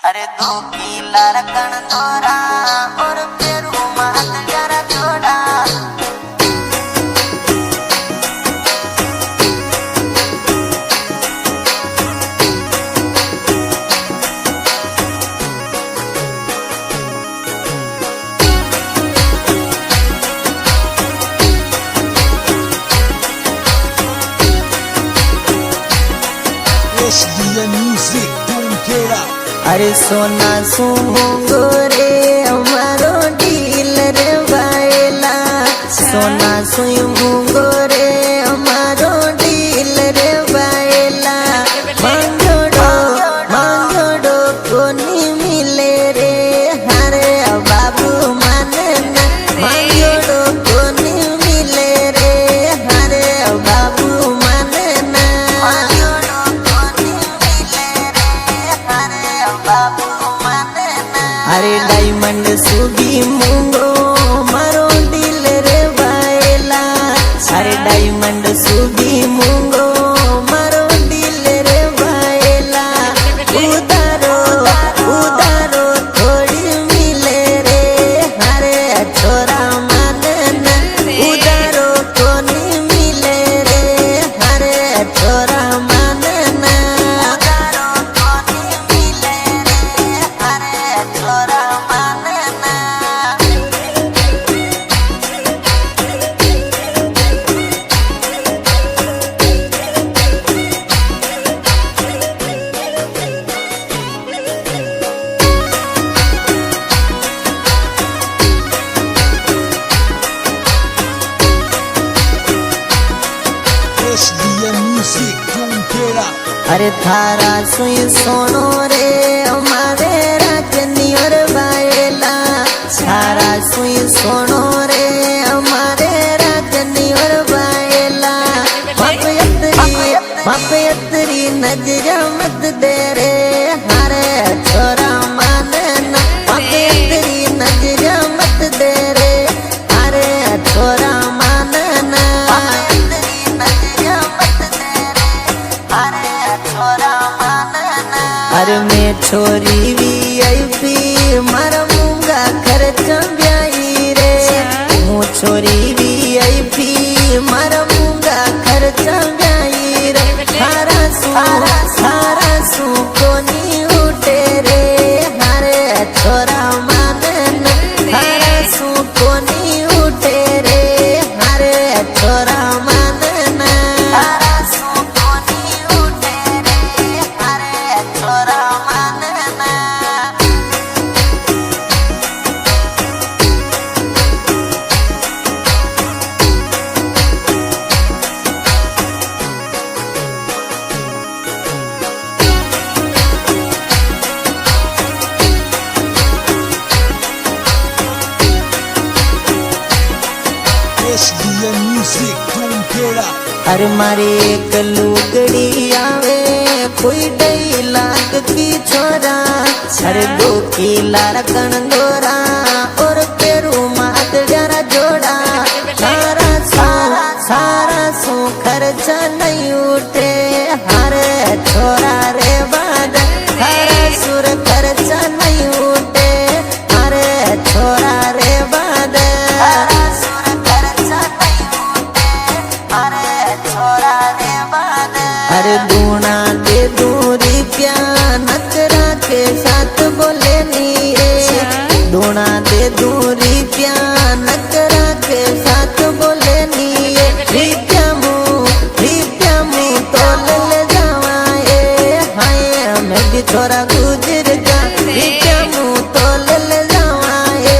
अरे दो किला रकन तोरा और पेरू मात जरा जोड़ा। अरे सोना सुमोंगो रे हमारो दिल रे बायला, सोना सुमोंगो रे हमारो दिल रे बायला। मांगोड़ो कोनी मिले रे हरे बाबू माने ना, मांगोड़ो कोनी मिले रे हरे बाबू माने ना। अरे डायमंड सुबी मुंगो मारो दिल रे बायला, अरे डायमंड सुबी मुंगो मारो दिल रे बायला। उधारो उधारो थोड़ी मिले रे हरे छोरा माने ना, उधारो कोनी मिले रे हरे छोरा माने ना। उधारो कोनी मिले रे हरे छोरा माने ना। अरे थारा सुई सोनो रे हमारे राजनी और बायला, थारा सुई सोनो रे हमारे राजनी और बायला। मापयतरी नजर मत दे रे हरे छोरा माने ना, मापयतरी नजर मत दे रे हरे छोरा माने ना। अरे मैं छोरी VIP मारा मूंगा खर्च ब्याई रे, मु छोरी VIP मारा मूंगा खर्च ब्याई रे। सारा सू कोनी उठे रे हरे छोरा माने ना, सारा सू कोनी उठे रे हरे छोरा माने ना। सारा सू कोनी उठे रे हरे छोरा माने ना। अरे मारे एक लुगड़ी आवे कोई डायलॉग की छोरा, अरे दो किला रकन दोरा और पेरू मात जरा जोड़ा। सारा सो खर्चा नहीं उठे हरे छोरा रे बाद, हरे सुर खर्चा नहीं उठे हरे छोरा रे बाद। अरे दूना दे दूरी प्या नकरा के साथ बोले नी रे, दूना दे दूरी प्या नकरा के साथ बोले नी रे। रिप्या मु तो ले जावाए हाय मैं भी थोड़ा गुजर जा। रिप्या मु तो ले जावाए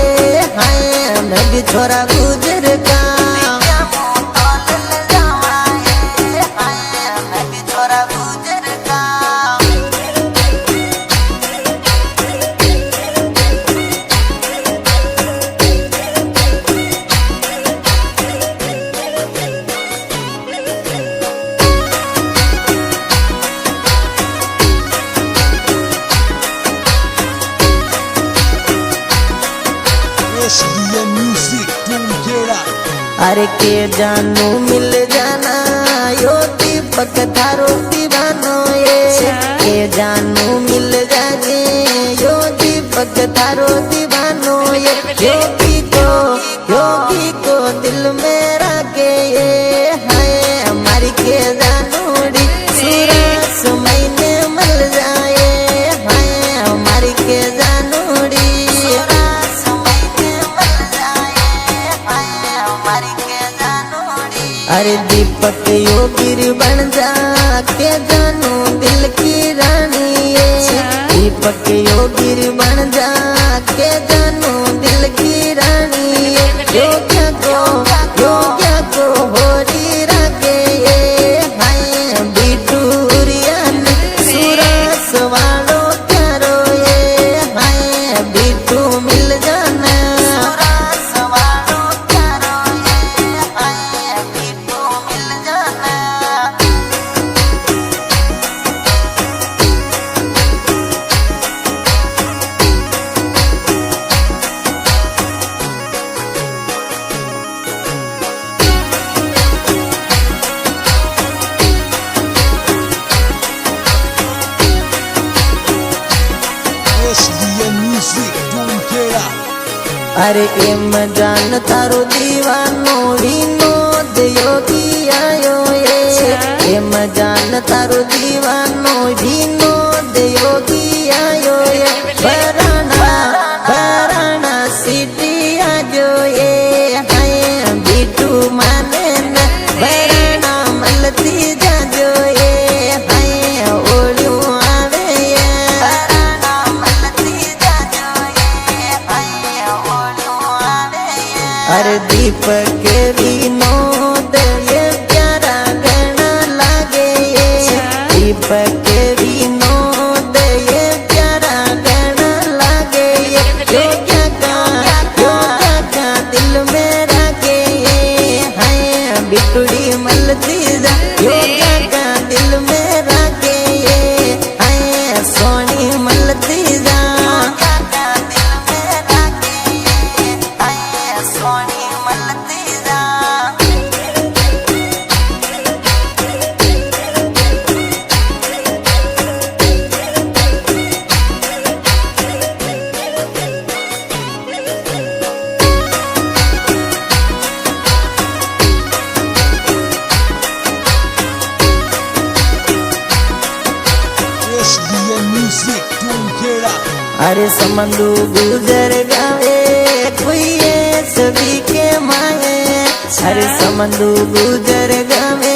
हाय मैं भी थोड़ा गुजर जा। अरे के जानू मिल जाना यो दीपक थारो दीवानो ये, के जानू मिल जागे दीपक थारो दीवानो ये योगी को दिल में रखे ये हाय हमारी के जानूड़ी सूरज महीने मिल जाए हाय हमारी के जानूड़ी सूरज महीने मिल जाए हाय हमारी के जानूड़ी। अरे दीपक योगी बन जा के जानू दिल की रानी ये दीपक योगी बन जा के जानू दिल की रानी ये योग्य को होरी रखे ये हाय बिटूरियन सूरज वालो प्यारो ये हाय बिटू मिल जाना सूरज वालो प्यारो ये हाय बिटू मिल जाना। अरे एम जान तारो दीवानो विनोद योगी आयो ये एम जान तारो दीवानो विनोद योगी आयो ये बराना सिटी आजो ये हाय बिटू माने न बराना मलती जाजो ये हाय ओड़ू आवे ये बराना मलती जाजो ये हाय ओड़ू आवे ये। अरे दीपक विनोद ये प्यारा गणा लागे ये दीपक विनोद ये प्यारा गणा लागे ये योग्य का दिल में रखे ये हाय बिटुड़ी मलती जा योग्य का दिल में रखे ये हाय सोनी मलती जा सोनी मलती जा। अरे समंदू गुजर जाए कोई सभी के माए अरे समंदू गुजर जाए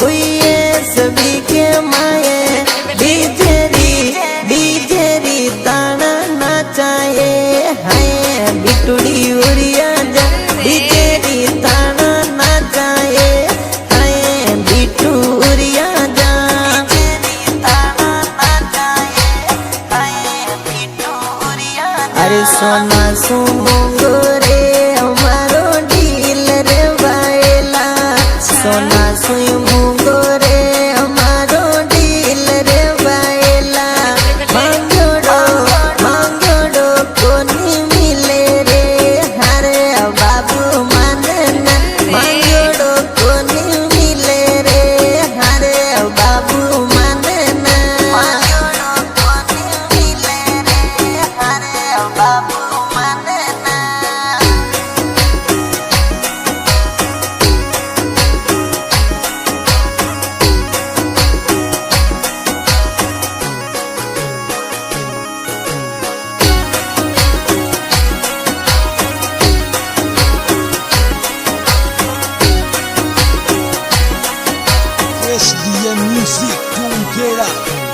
कोई सभी के माए बीजेरी ताना नाचाए हाय बिटुड़ी उड़िया जा बीजेरी ताना नाचाए हाय बिटू उड़िया जा अरे सोना सुमोंगो रे हमारो ढील रे बायला सोना सुमोंगो रे हमारो ढील रे बायला मांगोड़ो कोनी मिले रे हरे बाबू माने न मांगोड़ो कोनी मिले रे हरे बाबू माने न मांगोड़ो कोनी मिले रे हरे बाबू माने ना। SDM Music, don't get up.